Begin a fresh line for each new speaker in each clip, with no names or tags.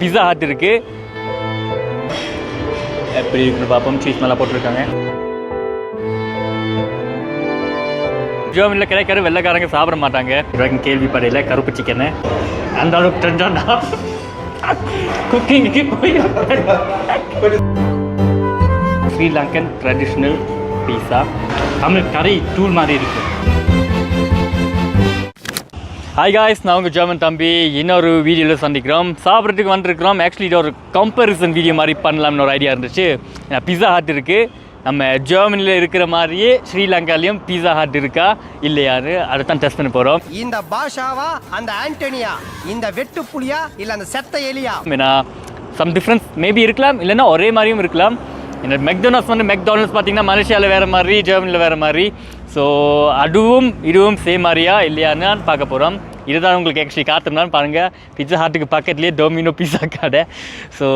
Pizza hut இருக்குது. எப்படி இருக்குன்னு பார்ப்போம். சீஸ் நல்லா போட்டிருக்காங்க. ஜெர்மனியில் கிடைக்கிற வெள்ளைக்காரங்க சாப்பிட மாட்டாங்க. இதுவரைக்கும் கேள்விப்படையில் கருப்பு சிக்கனு அந்த அளவுக்கு தெரிஞ்சோன்னா குக்கிங்க்கு போய் ஸ்ரீலங்கன் ட்ரெடிஷ்னல் பீஸா தமிழ் கறி தூள் மாதிரி இருக்குது. ஹாய் காய்ஸ், நான் உங்கள் ஜெர்மன் தம்பி. இன்னொரு வீடியோவில் சந்திக்கிறோம். சாப்பிட்றதுக்கு வந்துருக்கிறோம். ஆக்சுவலி இது ஒரு கம்பேரிசன் வீடியோ மாதிரி பண்ணலாம்னு ஒரு ஐடியா இருந்துச்சு. பிஸா ஹட் இருக்குது. நம்ம ஜெர்மனியில் இருக்கிற மாதிரியே ஸ்ரீலங்காலையும் பிஸா ஹட் இருக்கா இல்லையான்னு அதை தான் டெஸ்ட் பண்ண போகிறோம்.
இந்த பாஷாவா, அந்த ஆண்டனியா, இந்த வெட்டு புலியா இல்லை அந்த செத்த எலியா?
ஏன்னா சம் டிஃப்ரென்ஸ் மேபி இருக்கலாம், இல்லைன்னா ஒரே மாதிரியும் இருக்கலாம். இந்த மெக்டானல்ட்ஸ் பார்த்தீங்கன்னா மலேசியாவில் வேறு மாதிரி, ஜெர்மனியில் வேறு மாதிரி. ஸோ அதுவும் இதுவும் சேம் மாதிரியா இல்லையான்னு பார்க்க போகிறோம். இதுதான் உங்களுக்கு ஆக்சுவலி காட்டுனான்னு பாருங்கள். பிஸா ஹாட்டுக்கு பக்கத்துலேயே டொமினோ பிஸா கடை. ஸோ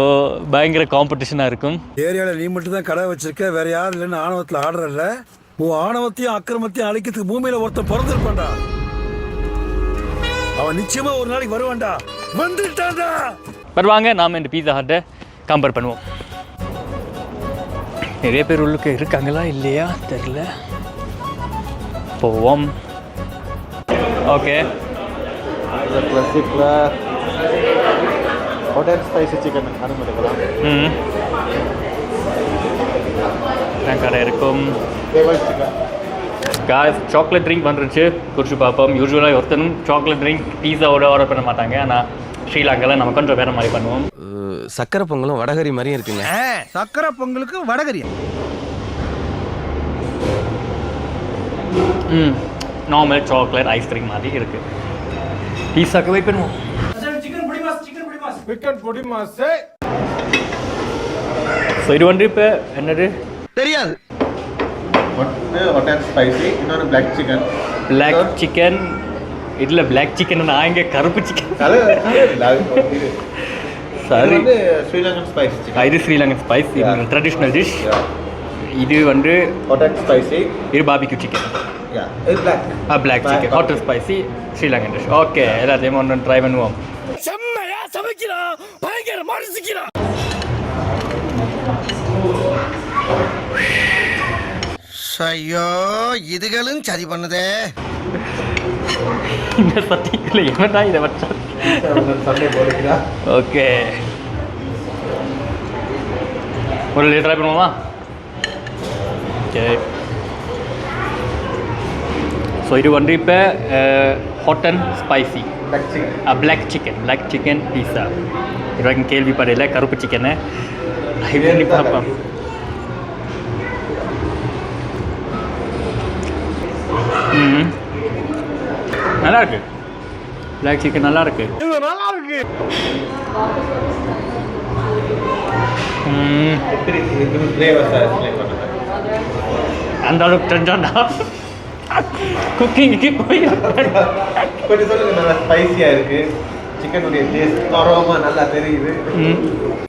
பயங்கர காம்படிஷனாக இருக்கும்.
ஏரியாவில் நீ மட்டும் தான் கடை வச்சிருக்க, வேற யாரும் இல்லைன்னு ஆணவத்தில் ஆடுறல. உன் ஆணவத்தையும் அக்கிரமத்தையும் அழிக்கிறதுக்கு பூமியில் ஒருத்தன் பிறந்திருப்பான்டா. அவன் நிச்சயமா ஒரு நாளைக்கு வருவான்டா. வந்துட்டான்டா.
வருவாங்க. நாம் இந்த பிஸா ஹட்டை கம்பேர் பண்ணுவோம். நிறைய பேர் உள்ளுக்கு இருக்காங்களா இல்லையா தெரியல. போவோம். ஓகே,
கிளாசிக்கில் ஹோட்டல் ஸ்பைசி சிக்கன் அனுமதிக்கலாம்.
கடை இருக்கும்.
சிக்கன்
சாக்லேட் ட்ரிங்க் வந்துருச்சு, குடிச்சு பார்ப்போம். யூஸ்வலாக ஒருத்தனும் சாக்லேட் ட்ரிங்க் பீஸாவோட ஆர்டர் பண்ண மாட்டாங்க. ஆனால் ஸ்ரீலங்காவில் நம்ம கொஞ்சம் வேறு மாதிரி பண்ணுவோம்.
சக்கரை பொங்கலும் வடகரி மாதிரியும் இருக்குங்க.
சக்கரை பொங்கலுக்கு வடகரி.
நார்மல் சாக்லேட் ஐஸ்கிரீம் மாதிரி இருக்குது. பீஸாக்கு வெயிட் பண்ணுவோம். ஸோ இது வந்து இப்போ என்னது
தெரியாது.
ஒன்று ஹோட்டல் ஸ்பைசி, இன்னொன்று பிளாக் சிக்கன்.
பிளாக் சிக்கன் இதில் பிளாக் சிக்கன், நான் இங்கே கருப்பு சிக்கன். சரி,
ஸ்ரீலங்கன் ஸ்பைசி சிக்கன்.
இது ஸ்ரீலங்கன் ஸ்பைஸ், ட்ரெடிஷ்னல் டிஷ். இது வந்து
ஹோட்டல் ஸ்பைசி,
இது barbecue chicken. Black chicken hotel spicy Sri Lankan dish. Okay, எல்லாத்தையும் ஒன்று ட்ரை பண்ணுவோம்.
செம்மையா சமைக்கிறான், பயங்கரமா ரசிக்கிறான்.
ஐயோ, இதுகளும் சரி பண்ணுதே.
இந்த சட்டிக்குள்ள என்னடா இதை வச்சா? ஓகே, ஒரு ட்ரை பண்ணுவோமா? ஓகே, ஸோ இது வந்து இப்போ hot and spicy black chicken pizza. இது வரைக்கும் கேள்விப்படையில் கருப்பு சிக்கனை பார்ப்போம். நல்லா இருக்கு. பிளாக் சிக்கன் நல்லா இருக்கு. அந்த அளவுக்கு தெரிஞ்சோன்னா குக்கிங்க்கு போய்
கொஞ்சம் சொல்லுங்க. நல்லா ஸ்பைசியாக இருக்கு. சிக்கனுடைய டேஸ்ட் தரமாக நல்லா தெரியுது.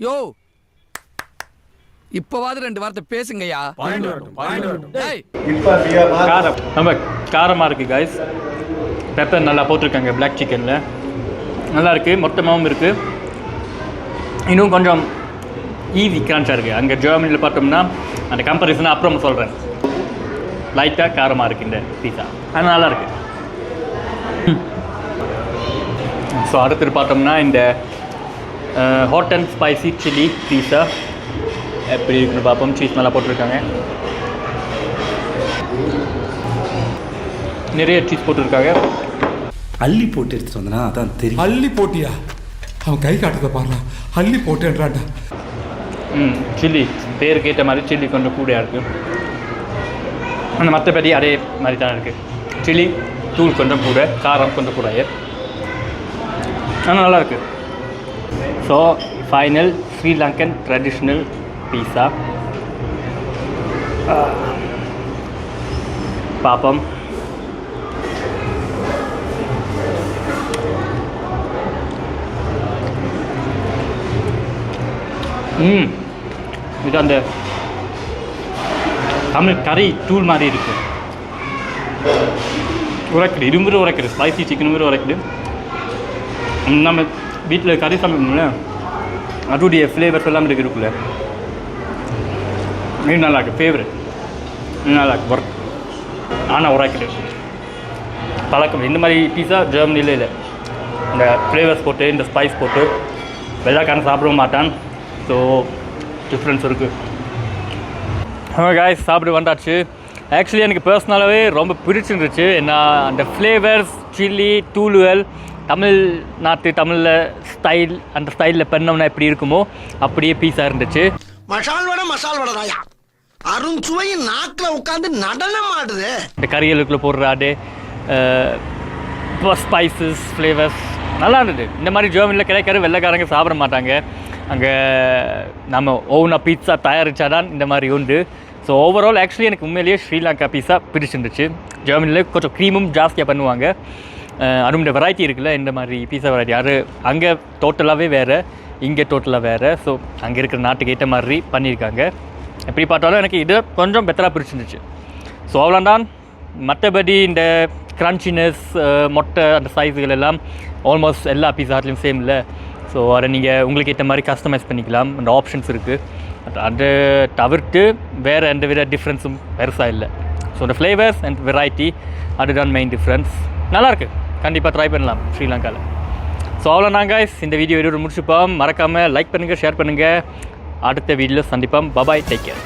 யோ, இப்போவாது ரெண்டு வார்த்தை பேசுங்கய்யா.
இப்போ
காரம் ரொம்ப காரமாக இருக்குது காய்ஸ். பெப்பர் நல்லா போட்டிருக்காங்க பிளாக் சிக்கனில். நல்லா இருக்குது, மொத்தமாகவும் இருக்குது. இன்னும் கொஞ்சம் ஈஸி கிரான்ச்சாக இருக்குது. அங்கே ஜெர்மனியில் பார்த்தோம்னா அந்த கம்பேரிசனை அப்புறம் சொல்கிறேன். லைட்டாக காரமாக இருக்குது இந்த பீஸா, அது நல்லா இருக்குது. ஸோ அடுத்து பார்த்தோம்னா இந்த ஹாட் அண்ட் ஸ்பைசி சில்லி பீஸா எப்படி இருக்குன்னு பார்ப்போம். சீஸ் நல்லா போட்டிருக்காங்க. நிறைய சீஸ் போட்டிருக்காங்க.
அள்ளி போட்டு எடுத்துட்டு வந்தனா அதான் தெரியும்.
அள்ளி போட்டியா? அவன் கை காட்டுறத பாருங்க. அள்ளி போட்டுன்றான்டா.
சில்லி பேருக்கு ஏற்ற மாதிரி சில்லி கொஞ்சம் கூடையாக இருக்குது. அந்த மற்றபடி அதே மாதிரி தான் இருக்குது. சில்லி தூள் கொஞ்சம் கூட, காரம் கொஞ்சம் கூட, ஆனால் நல்லா இருக்குது. ஸோ ஃபைனல் ஸ்ரீலங்கன் ட்ரெடிஷ்னல் பீஸா பார்ப்போம். இது அந்த தமிழ் கறி தூள் மாதிரி இருக்குது. உரைக்குது, இரும்பு உரைக்குது. ஸ்பைசி சிக்கன் மாதிரி உரைக்குது. நம்ம வீட்டில் கறி சமைக்கணும்ல, அதோடைய ஃப்ளேவர்ஸ் எல்லாம் இருக்குல்ல, இது நல்லா இருக்குது. ஃபேவரட் நல்லா இருக்கு. ஒர்க் ஆனால் உராக்கிட்டு பழக்கம். இந்த மாதிரி பீஸா ஜெர்மனியில் இல்லை. இந்த ஃப்ளேவர்ஸ் போட்டு இந்த ஸ்பைஸ் போட்டு வெள்ளைக்காரன் சாப்பிடவும் மாட்டான். ஸோ டிஃப்ரென்ஸ் இருக்குது. காய்ஸ் சாப்பிட்டு வந்தாச்சு. ஆக்சுவலி எனக்கு பர்சனலாகவே ரொம்ப பிடிச்சிருந்துச்சு. ஏன்னா அந்த ஃப்ளேவர்ஸ், சில்லி, தூளுகள் தமிழில் ஸ்டைல், அந்த ஸ்டைலில் பண்ணோம்னா எப்படி இருக்குமோ அப்படியே பீஸா இருந்துச்சு.
மசால் வடை தாயா அருண்சுவை நாக்கில் உட்காந்து நடனம் ஆடுது.
இந்த கறிகளுக்குள்ளே போடுற ஆடு ஸ்பைசஸ், ஃப்ளேவர்ஸ் நல்லா இருந்தது. இந்த மாதிரி ஜெர்மனியில் கிடைக்கிற வெள்ளைக்காரங்க சாப்பிட மாட்டாங்க. அங்கே நம்ம ஓவனாக பீட்சா தயாரித்தாதான் இந்த மாதிரி உண்டு. ஸோ ஓவரால் ஆக்சுவலி எனக்கு உண்மையிலேயே ஸ்ரீலங்கா பீஸா பிடிச்சிருந்துச்சு. ஜெர்மனியில் கொஞ்சம் க்ரீமும் ஜாஸ்தியாக பண்ணுவாங்க. அதுவும் இந்த வெரைட்டி இருக்குல்ல, இந்த மாதிரி பீஸா வெரைட்டி அது அங்கே டோட்டலாகவே வேறு, இங்கே டோட்டலாக வேறு. ஸோ அங்கே இருக்கிற நாட்டுக்கு ஏற்ற மாதிரி பண்ணியிருக்காங்க. எப்படி பார்த்தாலும் எனக்கு இது கொஞ்சம் பெட்டராக பிடிச்சிருந்துச்சு. ஸோ அவ்வளோதான். மற்றபடி இந்த க்ரன்ச்சினஸ், மொட்டை, அந்த சைஸுகள் எல்லாம் ஆல்மோஸ்ட் எல்லா பீஸாட்லேயும் சேம் இல்லை. ஸோ அதை நீங்கள் உங்களுக்கு ஏற்ற மாதிரி கஸ்டமைஸ் பண்ணிக்கலாம். அந்த ஆப்ஷன்ஸ் இருக்குது. அதை தவிர்த்து வேறு எந்த வித டிஃப்ரென்ஸும் பெருசாக இல்லை. ஸோ இந்த ஃப்ளேவர்ஸ் அண்ட் வெரைட்டி அதுதான் மெயின் டிஃப்ரென்ஸ். நல்லாயிருக்கு. கண்டிப்பாக ட்ரை பண்ணலாம் ஸ்ரீலங்காவில். ஸோ அவ்வளோ நாங்கள் இந்த வீடியோ முடிச்சுப்போம். மறக்காமல் லைக் பண்ணுங்கள், ஷேர் பண்ணுங்கள். அடுத்த வீடியோவில் சந்திப்போம். Bye bye, take care.